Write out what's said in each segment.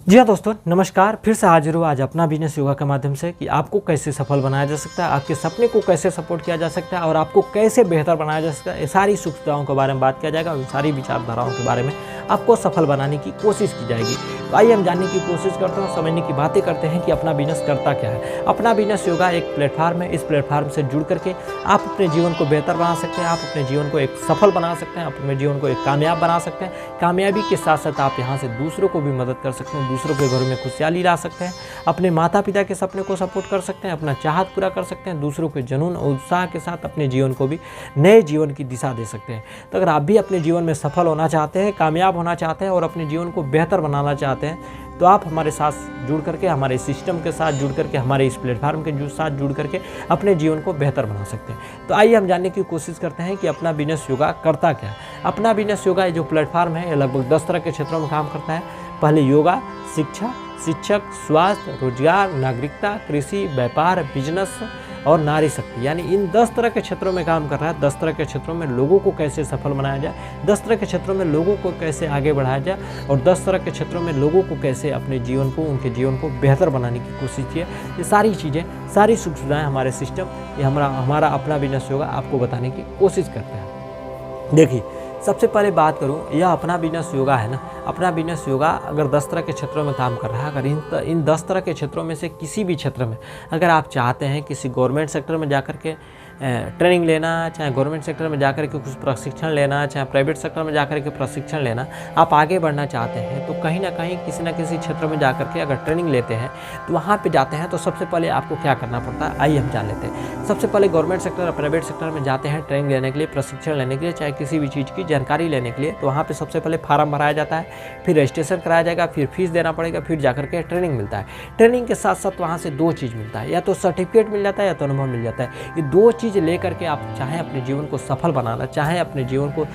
जी हाँ दोस्तों, नमस्कार। फिर से हाजिर हुआ आज अपना बिजनेस योगा के माध्यम से कि आपको कैसे सफल बनाया जा सकता है, आपके सपने को कैसे सपोर्ट किया जा सकता है और आपको कैसे बेहतर बनाया जा सकता है। ये सारी सुविधाओं के बारे में बात किया जाएगा और सारी विचारधाराओं के बारे में आपको सफल बनाने की कोशिश की जाएगी। तो आइए हम जानने की कोशिश करते हैं, समझने की बातें करते हैं कि अपना बिजनेस करता क्या है। अपना बिजनेस योगा एक प्लेटफार्म है। इस प्लेटफार्म से जुड़ करके आप अपने जीवन को बेहतर बना सकते हैं, आप अपने जीवन को एक सफल बना सकते हैं, आप अपने जीवन को एक कामयाब बना सकते हैं। कामयाबी के साथ साथ आप यहाँ से दूसरों को भी मदद कर सकते हैं, दूसरों के घरों में खुशहाली ला सकते हैं, अपने माता पिता के सपने को सपोर्ट कर सकते हैं, अपना चाहत पूरा कर सकते हैं, दूसरों के जुनून और उत्साह के साथ अपने जीवन को भी नए जीवन की दिशा दे सकते हैं। तो अगर आप भी अपने जीवन में सफल होना चाहते हैं, कामयाब होना चाहते हैं और अपने जीवन को बेहतर बनाना चाहते हैं, तो आप हमारे साथ जुड़ करके, हमारे सिस्टम के साथ जुड़ करके, हमारे इस प्लेटफार्म के साथ जुड़ करके अपने जीवन को बेहतर बना सकते हैं। तो आइए हम जानने की कोशिश करते हैं कि अपना बिजनेस योगा करता क्या है। अपना बिजनेस योगा ये जो प्लेटफार्म है, ये लगभग 10 तरह के क्षेत्रों में काम करता है। पहले योगा, शिक्षा, शिक्षक, स्वास्थ्य, रोजगार, नागरिकता, कृषि, व्यापार, बिजनेस और नारी शक्ति, यानी इन 10 तरह के क्षेत्रों में काम कर रहा है। 10 तरह के क्षेत्रों में लोगों को कैसे सफल बनाया जाए, 10 तरह के क्षेत्रों में लोगों को कैसे आगे बढ़ाया जाए और 10 तरह के क्षेत्रों में लोगों को कैसे अपने जीवन को, उनके जीवन को बेहतर बनाने की कोशिश की है। ये सारी चीज़ें, सारी सुख सुविधाएँ हमारे सिस्टम, ये हमारा अपना बिजनेस योगा आपको बताने की कोशिश करते हैं। देखिए, सबसे पहले बात करूं, यह अपना बिजनेस योगा है ना। अपना बिजनेस योगा अगर 10 तरह के क्षेत्रों में काम कर रहा है, अगर इन 10 तरह के क्षेत्रों में से किसी भी क्षेत्र में अगर आप चाहते हैं किसी गवर्नमेंट सेक्टर में जाकर के ट्रेनिंग लेना, चाहे गवर्नमेंट सेक्टर में जाकर के कुछ प्रशिक्षण लेना, चाहे प्राइवेट सेक्टर में जाकर के प्रशिक्षण लेना, आप आगे बढ़ना चाहते हैं, तो कहीं ना कहीं किसी न किसी क्षेत्र में जाकर के अगर ट्रेनिंग लेते हैं तो वहाँ पे जाते हैं तो सबसे पहले आपको क्या करना पड़ता है, आइए हम जान लेते हैं। सबसे पहले गवर्नमेंट सेक्टर और प्राइवेट सेक्टर में जाते हैं ट्रेनिंग लेने के लिए, प्रशिक्षण लेने के लिए, चाहे किसी भी चीज़ की जानकारी लेने के लिए, तो वहाँ पर सबसे पहले फार्म भराया जाता है, फिर रजिस्ट्रेशन कराया जाएगा, फिर फीस देना पड़ेगा, फिर जाकर के ट्रेनिंग मिलता है। ट्रेनिंग के साथ साथ वहाँ से 2 चीज़ मिलता है, या तो सर्टिफिकेट मिल जाता है या तो अनुभव मिल जाता है। ये 2 चीज़ लेकर के आप चाहे अपने जीवन को सफल बनाना, चाहे अपने जीवन को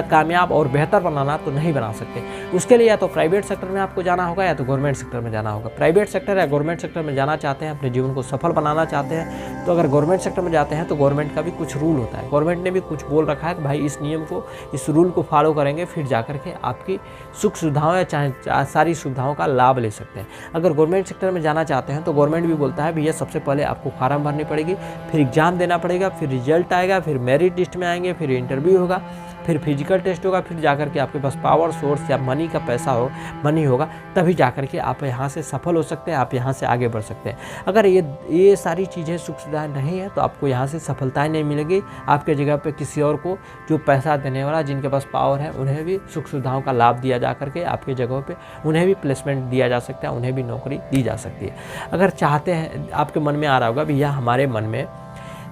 कामयाब और बेहतर बनाना, तो नहीं बना सकते। उसके लिए या तो प्राइवेट सेक्टर में आपको जाना होगा या तो गवर्नमेंट सेक्टर में जाना होगा। प्राइवेट सेक्टर या गवर्नमेंट सेक्टर में जाना चाहते हैं, अपने जीवन को सफल बनाना चाहते हैं, तो अगर गवर्नमेंट सेक्टर में जाते हैं तो गवर्नमेंट का भी कुछ रूल होता है। गवर्नमेंट ने भी कुछ बोल रखा है कि भाई इस नियम को, इस रूल को फॉलो करेंगे, फिर जाकर के आपकी सुख सुविधाओं या चाहे सारी सुविधाओं का लाभ ले सकते हैं। अगर गवर्नमेंट सेक्टर में जाना चाहते हैं तो गवर्नमेंट भी बोलता है भैया सबसे पहले आपको फार्म भरनी पड़ेगी, फिर एग्जाम देना पड़ेगा, फिर रिजल्ट आएगा, फिर मेरिट लिस्ट में आएंगे, फिर इंटरव्यू होगा, फिर फिजिकल टेस्ट होगा, फिर जाकर के आपके पास पावर सोर्स या मनी का पैसा हो, मनी होगा, तभी जाकर के आप यहाँ से सफल हो सकते हैं, आप यहाँ से आगे बढ़ सकते हैं। अगर ये सारी चीज़ें सुख सुविधाएँ नहीं है तो आपको यहाँ से सफलताएं नहीं मिलेगी। आपके जगह पे किसी और को, जो पैसा देने वाला, जिनके पास पावर है, उन्हें भी सुख सुविधाओं का लाभ दिया जा करके आपके जगहों पे उन्हें भी प्लेसमेंट दिया जा सकता है, उन्हें भी नौकरी दी जा सकती है। अगर चाहते हैं, आपके मन में आ रहा होगा भैया हमारे मन में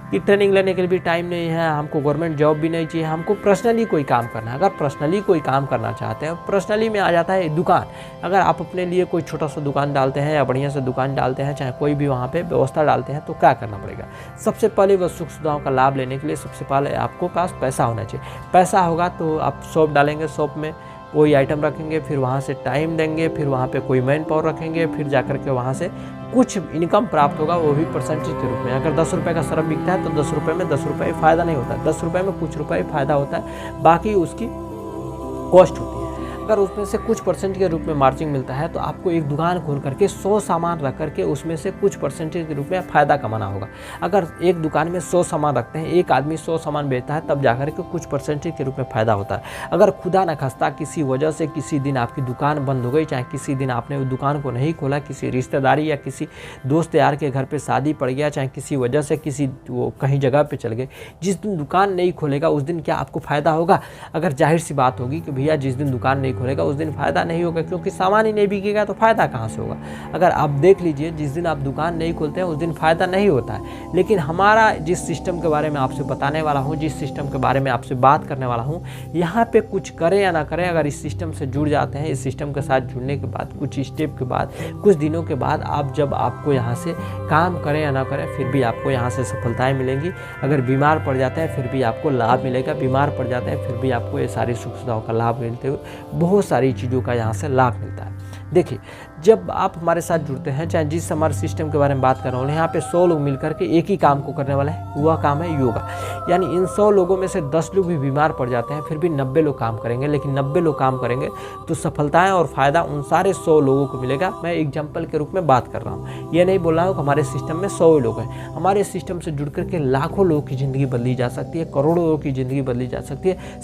कि ट्रेनिंग लेने के लिए भी टाइम नहीं है, हमको गवर्नमेंट जॉब भी नहीं चाहिए, हमको पर्सनली कोई काम करना है। अगर पर्सनली कोई काम करना चाहते हैं, पर्सनली में आ जाता है दुकान। अगर आप अपने लिए कोई छोटा सा दुकान डालते हैं या बढ़िया सा दुकान डालते हैं, चाहे कोई भी वहाँ पे व्यवस्था डालते हैं, तो क्या करना पड़ेगा, सबसे पहले वह सुख सुविधाओं का लाभ लेने के लिए सबसे पहले आपको पास पैसा होना चाहिए। पैसा होगा तो आप शॉप डालेंगे, शॉप में कोई आइटम रखेंगे, फिर वहाँ से टाइम देंगे, फिर वहाँ पे कोई मैन पावर रखेंगे, फिर जाकर के वहाँ से कुछ इनकम प्राप्त होगा, वो भी परसेंटेज के रूप में। अगर 10 रुपये का सर्फ बिकता है तो 10 रुपये में 10 रुपये फ़ायदा नहीं होता है, 10 रुपये में कुछ रुपये फ़ायदा होता है, बाकी उसकी कॉस्ट होती है। अगर उसमें से कुछ परसेंट के रूप में मार्जिन मिलता है तो आपको एक दुकान खोल करके 100 सामान रख करके उसमें से कुछ परसेंटेज के रूप में फ़ायदा कमाना होगा। अगर एक दुकान में 100 सामान रखते हैं, एक आदमी 100 सामान बेचता है, तब जाकर के कुछ परसेंटेज के रूप में फ़ायदा होता है। अगर खुदा न खास्ता किसी वजह से किसी दिन आपकी दुकान बंद हो गई, चाहे किसी दिन आपने उस दुकान को नहीं खोला, किसी रिश्तेदारी या किसी दोस्त यार के घर पर शादी पड़ गया, चाहे किसी वजह से किसी वो कहीं जगह पर चल गए, जिस दिन दुकान नहीं खोलेगा उस दिन क्या आपको फ़ायदा होगा? अगर जाहिर सी बात होगी कि भैया जिस दिन दुकान नहीं खोलेगा उस दिन फ़ायदा नहीं होगा, क्योंकि सामान ही नहीं बिकेगा तो फ़ायदा कहाँ से होगा। अगर आप देख लीजिए, जिस दिन आप दुकान नहीं खोलते हैं उस दिन फ़ायदा नहीं होता है। लेकिन हमारा जिस सिस्टम के बारे में आपसे बताने वाला हूँ, जिस सिस्टम के बारे में आपसे बात करने वाला हूँ, यहाँ पे कुछ करें या ना करें, अगर इस सिस्टम से जुड़ जाते हैं, इस सिस्टम के साथ जुड़ने के बाद कुछ स्टेप के बाद, कुछ दिनों के बाद, आप जब आपको यहाँ से काम करें या ना करें फिर भी आपको यहाँ से सफलताएँ मिलेंगी। अगर बीमार पड़ जाते हैं फिर भी आपको लाभ मिलेगा, बीमार पड़ जाते हैं फिर भी आपको ये सारी सुख सुविधाओं का लाभ मिलते हुए बहुत सारी चीज़ों का यहाँ से लाभ मिलता है। देखिए, जब आप हमारे साथ जुड़ते हैं, चाहे जिस हमारे सिस्टम के बारे में बात कर रहा हूँ, यहाँ पे 100 लोग मिलकर के एक ही काम को करने वाले हैं, वह काम है योगा। यानी इन 100 लोगों में से 10 लोग भी बीमार पड़ जाते हैं, फिर भी 90 लोग काम करेंगे। लेकिन 90 लोग काम करेंगे तो सफलताएं और फ़ायदा उन सारे 100 लोगों को मिलेगा। मैं एग्जाम्पल के रूप में बात कर रहा हूँ, ये नहीं बोल रहा हूँ कि हमारे सिस्टम में 100 लोग हैं। हमारे सिस्टम से जुड़ करके लाखों लोगों की ज़िंदगी बदली जा सकती है, करोड़ों लोगों की ज़िंदगी बदली जा सकती है।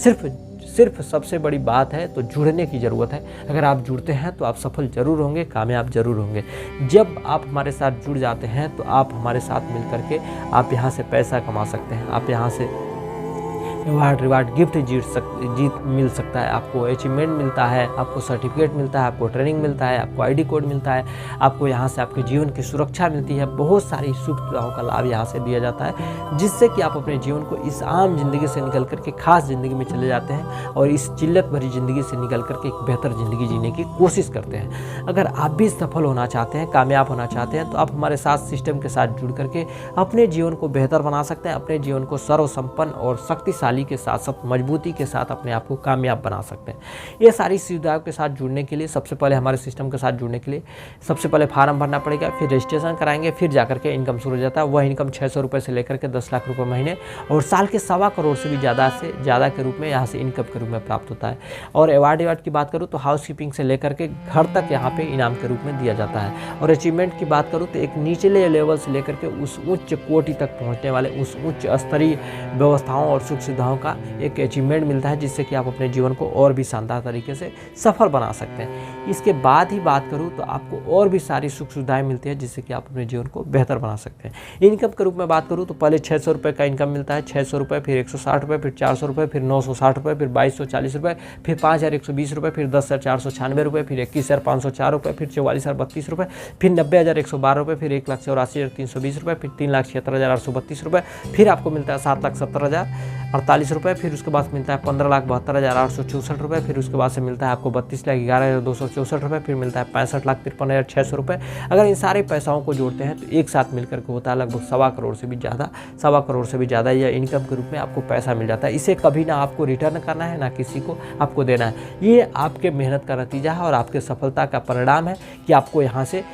सिर्फ सबसे बड़ी बात है तो जुड़ने की ज़रूरत है। अगर आप जुड़ते हैं तो आप सफल ज़रूर होंगे, कामयाब ज़रूर होंगे। जब आप हमारे साथ जुड़ जाते हैं तो आप हमारे साथ मिल करके आप यहाँ से पैसा कमा सकते हैं, आप यहाँ से रिवार्ड गिफ्ट जीत मिल सकता है, आपको अचीवमेंट मिलता है, आपको सर्टिफिकेट मिलता है, आपको ट्रेनिंग मिलता है, आपको आईडी कोड मिलता है, आपको यहाँ से आपके जीवन की सुरक्षा मिलती है। बहुत सारी सुविधाओं का लाभ यहाँ से दिया जाता है, जिससे कि आप अपने जीवन को इस आम जिंदगी से निकल करके खास ज़िंदगी में चले जाते हैं और इस चिल्लत भरी ज़िंदगी से निकल करके एक बेहतर ज़िंदगी जीने की कोशिश करते हैं। अगर आप भी सफल होना चाहते हैं, कामयाब होना चाहते हैं, तो आप हमारे साथ सिस्टम के साथ जुड़ करके अपने जीवन को बेहतर बना सकते हैं, अपने जीवन को सर्वसंपन्न और शक्तिशाली के साथ साथ मजबूती के साथ अपने आप को कामयाब बना सकते हैं। ये सारी सुविधाओं के साथ जुड़ने के लिए सबसे पहले हमारे सिस्टम के साथ जुड़ने के लिए सबसे पहले फार्म भरना पड़ेगा, फिर रजिस्ट्रेशन कराएंगे, फिर जाकर के इनकम शुरू हो जाता है। वह इनकम 600 रुपये से लेकर के 10 लाख रुपये महीने और साल के 1.25 करोड़ से भी ज़्यादा के रूप में यहाँ से इनकम के रूप में प्राप्त होता है। और अवार्ड की बात करूँ तो हाउसकीपिंग से लेकर के घर तक यहाँ पे इनाम के रूप में दिया जाता है। और अचीवमेंट की बात करूँ तो एक निचले लेवल से लेकर के उस उच्च कोटि तक पहुँचने वाले उस उच्च स्तरीय व्यवस्थाओं और सुख सुविधाओं का एक अचीवमेंट मिलता है, जिससे कि आप अपने जीवन को और भी शानदार तरीके से सफल बना सकते हैं। इसके बाद ही बात करूं तो आपको और भी सारी सुख सुविधाएं मिलती है, जिससे कि आप अपने जीवन को बेहतर बना सकते हैं। इनकम के रूप में बात करूं तो पहले 600 रुपये का इनकम मिलता है, 600 रुपये, फिर 160 रुपये, फिर 400 रुपये, फिर 960 रुपये, फिर 2240 रुपये, फिर 5120 रुपये, फिर 10,496 रुपये, फिर 21,504 रुपये, फिर 44,032 रुपये, फिर 90,112 रुपये, फिर 1,84,320 रुपये, फिर 3,76,832 रुपये, फिर आपको मिलता है 7,70,048 रुपये, फिर उसके बाद मिलता है 15,72,864 रुपये, फिर उसके बाद से मिलता है आपको 32,11,264 रुपये, फिर मिलता है 65,53,600 रुपये। अगर इन सारे पैसाओं को जोड़ते हैं तो एक साथ मिलकर के होता है लगभग 1.25 करोड़ से भी ज़्यादा यह इनकम के रूप में आपको पैसा मिल जाता है। इसे कभी ना आपको रिटर्न करना है, ना किसी को आपको देना है। ये आपके मेहनत का नतीजा है और आपके सफलता का परिणाम है कि आपको यहाँ से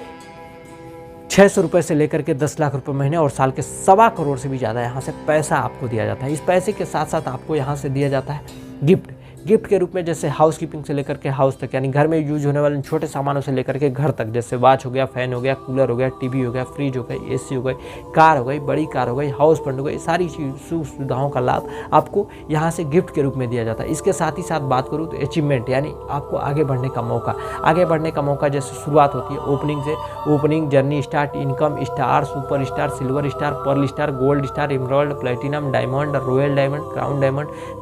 600 रुपये से लेकर के 10 लाख रुपए महीने और साल के 1.25 करोड़ से भी ज़्यादा यहाँ से पैसा आपको दिया जाता है। इस पैसे के साथ साथ आपको यहाँ से दिया जाता है गिफ्ट के रूप में, जैसे हाउसकीपिंग से लेकर के हाउस तक, यानी घर में यूज होने वाले छोटे सामानों से लेकर के घर तक, जैसे वॉच हो गया, फैन हो गया, कूलर हो गया, टीवी हो गया, फ्रिज हो गई, एसी हो गई, कार हो गई, बड़ी कार हो गई, हाउस फंड हो गई, सारी सुख सुविधाओं का लाभ आपको यहाँ से गिफ्ट के रूप में दिया जाता है। इसके साथ ही साथ बात करूँ तो अचीवमेंट, यानी आपको आगे बढ़ने का मौका जैसे शुरुआत होती है opening, journey start, income star, super star, silver star, pearl star, gold star, emerald, platinum, diamond, royal diamond,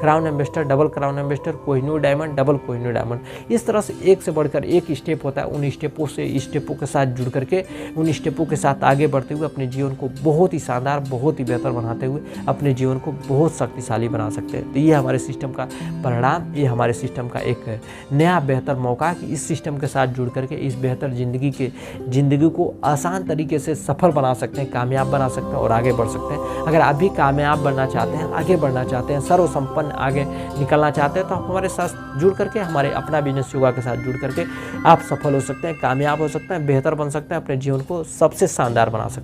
crown ambassador, double crown ambassador, Kohinoor diamond, double Kohinoor diamond. इस तरह से एक से बढ़कर एक स्टेप होता है। उन स्टेपों के साथ जुड़ करके, उन स्टेपों के साथ आगे बढ़ते हुए अपने जीवन को बहुत ही शानदार, बहुत ही बेहतर बनाते हुए अपने जीवन को बहुत शक्तिशाली बना सकते हैं। तो ये हमारे सिस्टम का परिणाम, ये हमारे सिस्टम का एक नया बेहतर मौका कि इस सिस्टम के साथ जुड़ करके इस बेहतर ज़िंदगी को आसान तरीके से सफल बना सकते हैं, कामयाब बना सकते हैं और आगे बढ़ सकते हैं। अगर आप भी कामयाब बनना चाहते हैं, आगे बढ़ना चाहते हैं, सर्वसंपन्न आगे निकलना चाहते हैं, तो आप हमारे साथ जुड़ करके, हमारे अपना बिजनेस योगा के साथ जुड़ करके आप सफल हो सकते हैं, कामयाब हो सकते हैं, बेहतर बन सकते हैं, अपने जीवन को सबसे शानदार बना सकते हैं।